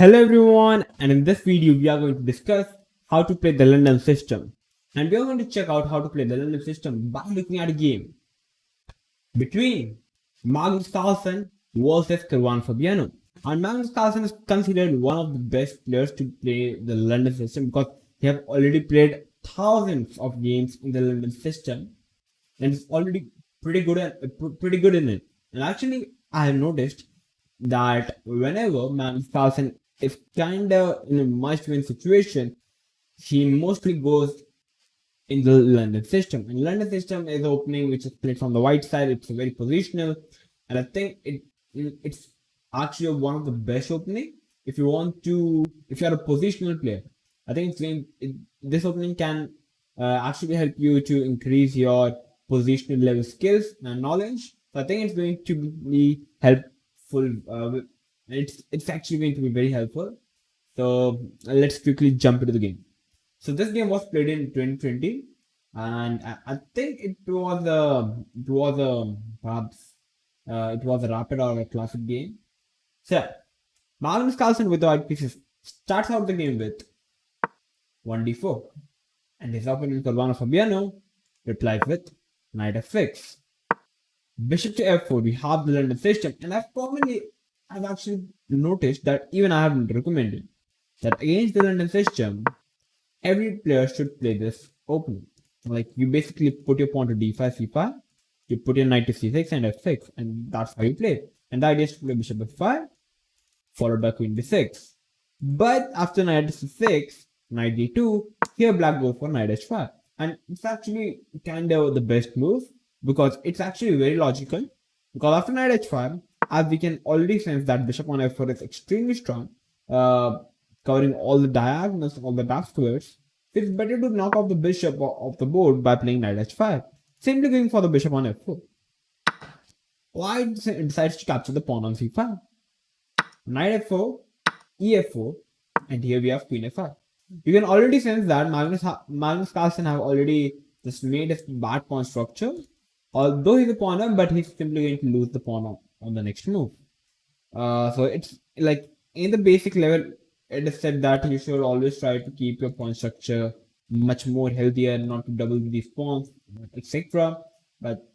Hello everyone, and in this video we are going to discuss how to play the London system, and we are going to check out how to play the London system by looking at a game between Magnus Carlsen versus Caruana Fabiano. And Magnus Carlsen is considered one of the best players to play the London system because he have already played thousands of games in the London system and is already pretty good in it. And actually, I have noticed that whenever Magnus Carlsen is kinda in a must-win situation, he mostly goes in the London system. And London system is opening which is played from the white side. It's a very positional, and I think it's actually one of the best opening if you are a positional player. I think this opening can actually help you to increase your positional level skills and knowledge. So I think it's going to be helpful. It's actually going to be very helpful. So let's quickly jump into the game. So this game was played in 2020, and I think it was a rapid or a classic game. So Magnus Carlsen with the white pieces starts out the game with 1d4, and his opponent Caruana Fabiano replies with knight f6. Bishop to f4, we have the London system, and I've actually noticed that even I haven't recommended that against the London system, every player should play this opening. Like you basically put your pawn to d5, c5, you put your knight to c6 and f6, and that's how you play. And the idea is to play bishop f5, followed by queen d6. But after knight to c6, knight d2, here black goes for knight h5. And it's actually kind of the best move because it's actually very logical. Because after knight h5, as we can already sense that bishop on f4 is extremely strong, covering all the diagonals, all the dark squares. It's better to knock off the bishop off the board by playing knight h5, simply going for the bishop on f4. White decides to capture the pawn on c5. Knight f4, ef4, and here we have queen f5. You can already sense that Magnus Carlsen have already just made a bad pawn structure. Although he's a pawner, but he's simply going to lose the pawn on the next move. So it's like in the basic level, it is said that you should always try to keep your pawn structure much more healthier, not to double these pawns, etc. But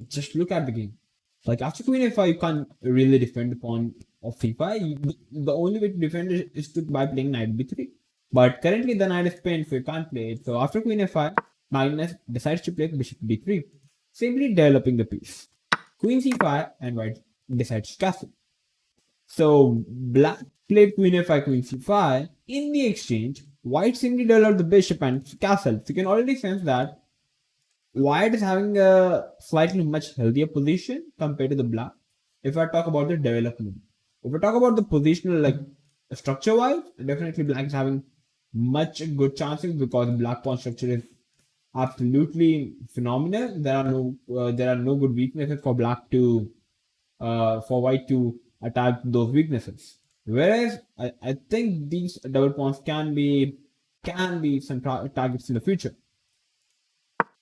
just look at the game. Like after queen f5, you can't really defend the pawn of c5. The only way to defend it is by playing knight b3. But currently the knight is pinned, so you can't play it. So after queen f5, Magnus decides to play bishop d3, simply developing the piece. Queen c5 and white decides to castle. So black played queen f5, queen c5. In the exchange, white simply developed the bishop and castle. So you can already sense that white is having a slightly much healthier position compared to the black. If I talk about the development, if I talk about the positional, like structure wise, definitely black is having much good chances because black pawn structure is absolutely phenomenal. There are no good weaknesses for white to attack those weaknesses. Whereas I think these double pawns can be some targets in the future.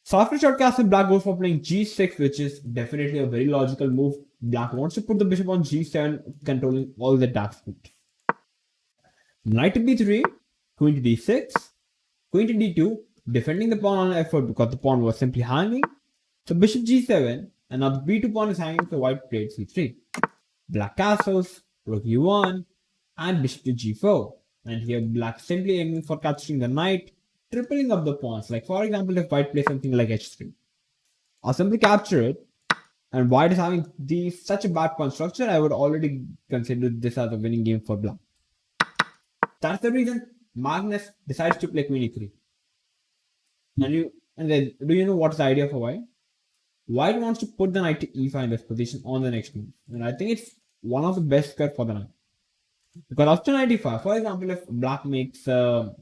So after short castle, black goes for playing g6, which is definitely a very logical move. Black wants to put the bishop on g7, controlling all the dark spots. Knight to b3, queen to d6, queen to d2, defending the pawn on f4 because the pawn was simply hanging. So bishop g7, and now the b2 pawn is hanging, so white played c3. Black castles, rook e1, and bishop to g4. And here black simply aiming for capturing the knight, tripling up the pawns. Like for example, if white plays something like h3, I'll simply capture it. And white is having such a bad pawn structure, I would already consider this as a winning game for black. That's the reason Magnus decides to play queen e3. And then do you know what's the idea for white? White wants to put the knight to e5 in this position on the next move. And I think it's one of the best cards for the knight. Because after knight e5, for example, if black makes a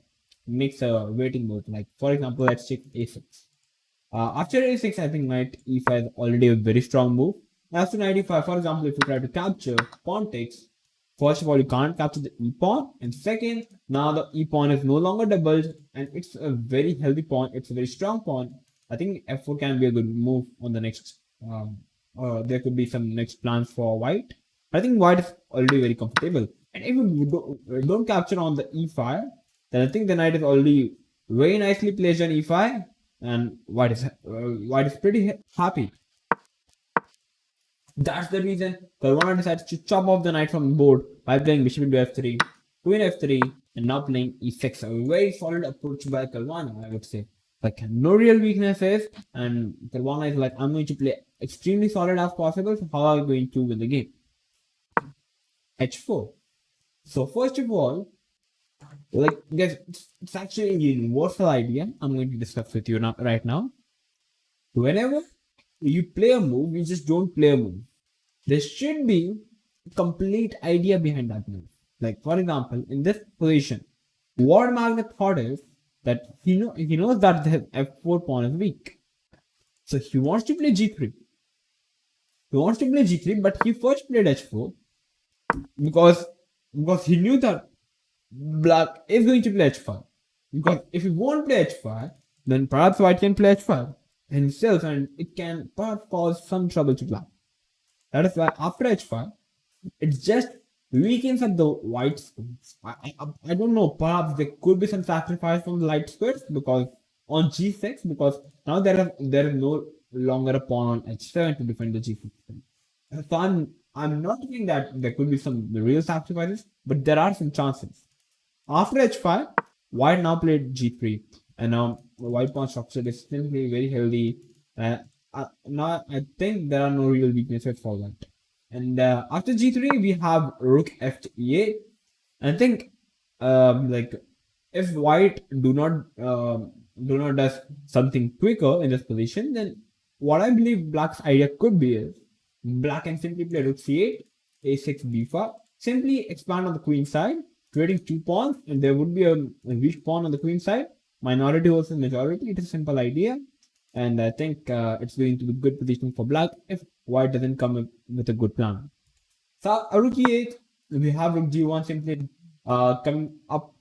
waiting move, like for example, let's take a6. After a6, I think knight e5 is already a very strong move. After knight e5, for example, if you try to capture, pawn takes. First of all, you can't capture the e-pawn, and second, now the e-pawn is no longer doubled, and it's a very healthy pawn. It's a very strong pawn. I think f4 can be a good move on the next. There could be some next plans for white. I think white is already very comfortable. And if you don't capture on the e5, then I think the knight is already very nicely placed on e5, and white is pretty happy. That's the reason Caruana decides to chop off the knight from the board by playing bishop into f3, queen f3, and now playing e6. A very solid approach by Caruana, I would say. Like, no real weaknesses, and Caruana is like, I'm going to play extremely solid as possible, so how are you going to win the game? h4. So first of all, like, guys, it's actually a universal idea I'm going to discuss with you right now. Whenever you play a move, you just don't play a move. There should be a complete idea behind that move. Like, for example, in this position, what Magnus thought is that he knows that the f4 pawn is weak. So he wants to play g3. But he first played h4 because he knew that black is going to play h5. Because if he won't play h5, then perhaps white can play h5 himself, and it can perhaps cause some trouble to black. That is why after h5, it just weakens at the white squares. I don't know, perhaps there could be some sacrifice from the light squares because on g6, because now there is no longer a pawn on h7 to defend the g6. So I'm not thinking that there could be some real sacrifices, but there are some chances. After h5, white now played g3, and now the white pawn structure is simply very healthy. Now I think there are no real weaknesses for that. And after g3, we have rook f to e8. I think like, if white do not does something quicker in this position, then what I believe black's idea could be is black can simply play rook c8, a6, b5, simply expand on the queen side, creating 2 pawns, and there would be a weak pawn on the queen side. Minority versus majority. It is a simple idea, and I think it's going to be good position for black if white doesn't come up with a good plan. So rook e8, we have rook g1 simply coming up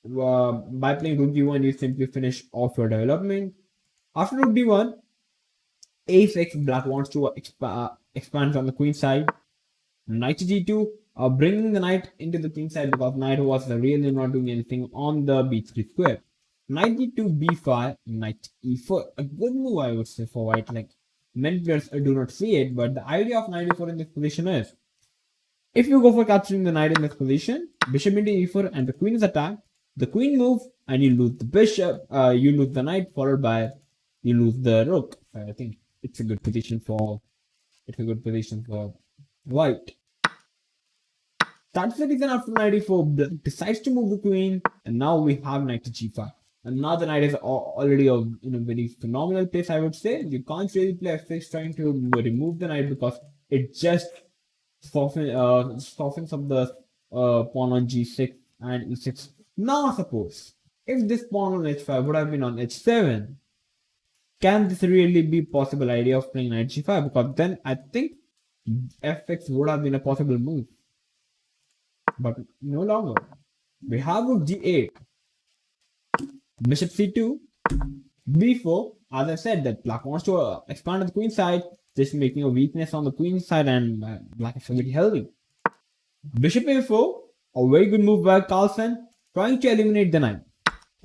by playing rook g1. You simply finish off your development. After rook d1, a6, black wants to expand on the queen side. Knight to g2, bringing the knight into the king side because knight was really not doing anything on the b3 square. Knight d2, b5, knight e4. A good move, I would say, for white. Like, many players do not see it, but the idea of knight e4 in this position is, if you go for capturing the knight in this position, bishop into e4 and the queen is attacked, the queen moves and you lose the bishop, you lose the knight, followed by you lose the rook. I think it's a good position for white. That's the reason after knight e4, black decides to move the queen, and now we have knight to g5. And now the knight is already in a very phenomenal place, I would say. You can't really play f6 trying to remove the knight because it just softens up the pawn on g6 and e6. Now suppose if this pawn on h5 would have been on h7, can this really be possible idea of playing knight g5? Because then I think f6 would have been a possible move. But no longer. We have rook g8, bishop c2, b4. As I said, that black wants to expand on the queen side, just making a weakness on the queen side, and black is very healthy. Bishop a4, a very good move by Carlsen, trying to eliminate the knight.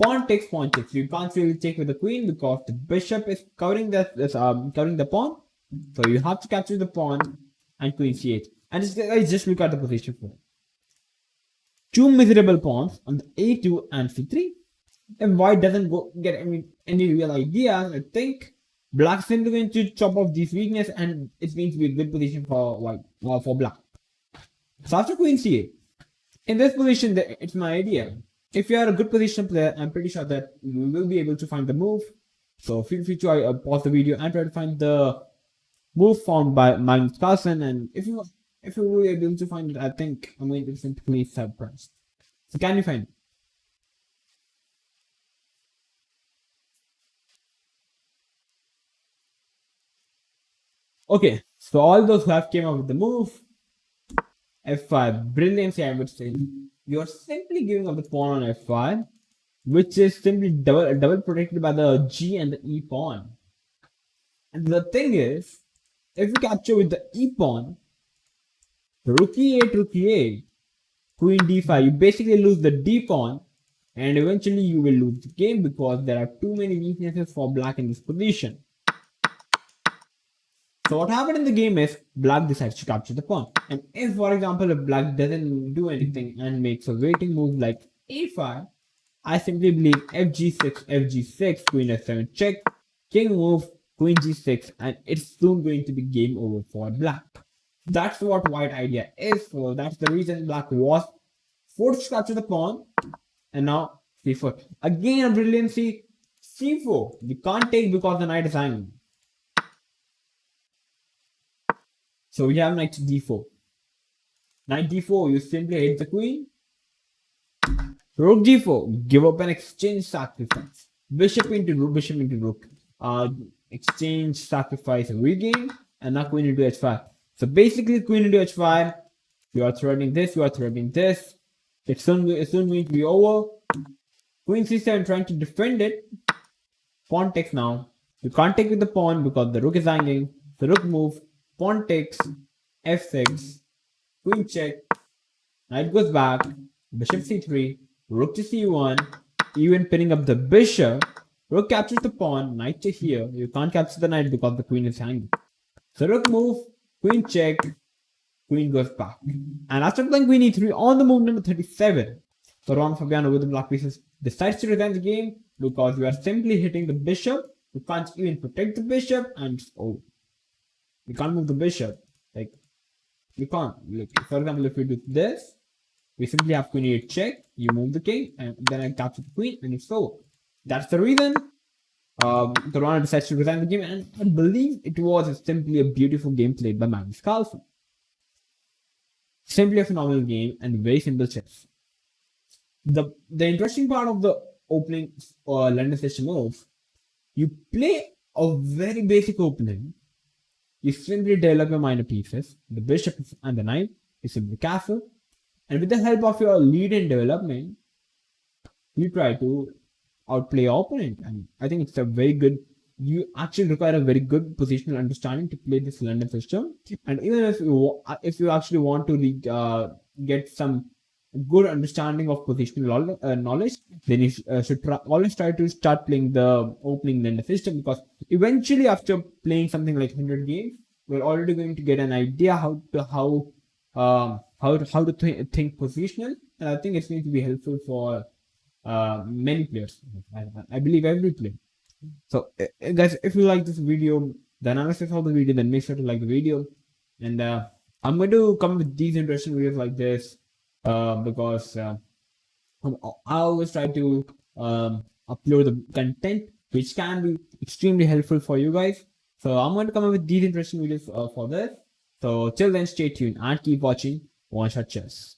Pawn takes pawn takes. You can't really take with the queen because the bishop is covering the pawn. So you have to capture the pawn and queen c8. And just look at the position for it. 2 miserable pawns on the a2 and c3. If white doesn't get any real ideas, I think black is simply going to chop off these weaknesses, and it's going to be a good position for white for black. So after queen c8, in this position, it's my idea. If you are a good position player, I'm pretty sure that you will be able to find the move. So feel free to pause the video and try to find the move found by Magnus Carlsen. And if you will be able to find it, I think I'm going to be simply surprised. So can you find it? Okay, so all those who have came up with the move, f5, brilliantly, I would say. You're simply giving up the pawn on f5, which is simply double protected by the g and the e pawn. And the thing is, if you capture with the e pawn, rook e8, queen d5, you basically lose the d pawn, and eventually you will lose the game because there are too many weaknesses for black in this position. So what happened in the game is black decides to capture the pawn, and if, for example, if black doesn't do anything and makes a waiting move like a5, I simply believe fg6, queen f7 check, king move, queen g6, and it's soon going to be game over for black. That's what white idea is. So that's the reason black was forced to capture the pawn, and now c4. Again a brilliancy, c4. We can't take because the knight is hanging. So we have knight d4. Knight d4, you simply hit the queen. Rook g4, give up an exchange sacrifice. Bishop into rook. Exchange sacrifice regain, and now queen into h5. So basically queen into h5, you are threatening this, you are threatening this. It's soon going to be over. Queen c7 trying to defend it. Pawn takes now. You can't take with the pawn because the rook is hanging. The rook move. Pawn takes, f6, queen check, knight goes back, bishop c3, rook to c1, even pinning up the bishop, rook captures the pawn, knight to here, you can't capture the knight because the queen is hanging. So rook move, queen check, queen goes back. And after playing queen e3 on the move number 37, Caruana Fabiano with the black pieces decides to resign the game because you are simply hitting the bishop, you can't even protect the bishop, and it's over. You can't move the bishop, like, you can't. Like, for example, if we do this, we simply have queen e8 check, you move the king, and then I capture the queen, and it's over. That's the reason Caruana decides to resign the game, and I believe it was simply a beautiful game played by Magnus Carlsen. Simply a phenomenal game and very simple chess. The interesting part of the opening London session is, you play a very basic opening. You simply develop your minor pieces, the bishop and the knight, you simply castle, and with the help of your lead in development, you try to outplay your opponent. And I think it's a very good, you actually require a very good positional understanding to play this London system. And even if you actually want to get some good understanding of positional knowledge, then you should always try to start playing the opening London system, because eventually after playing something like 100 games, we're already going to get an idea how to think positional, and I think it's going to be helpful for many players. I believe every player. So guys, if you like this video, the analysis of the video, then make sure to like the video, and I'm going to come with these interesting videos like this because I always try to upload the content which can be extremely helpful for you guys. So I'm going to come up with these interesting videos for this. So till then, stay tuned and keep watching Oneshot Chess.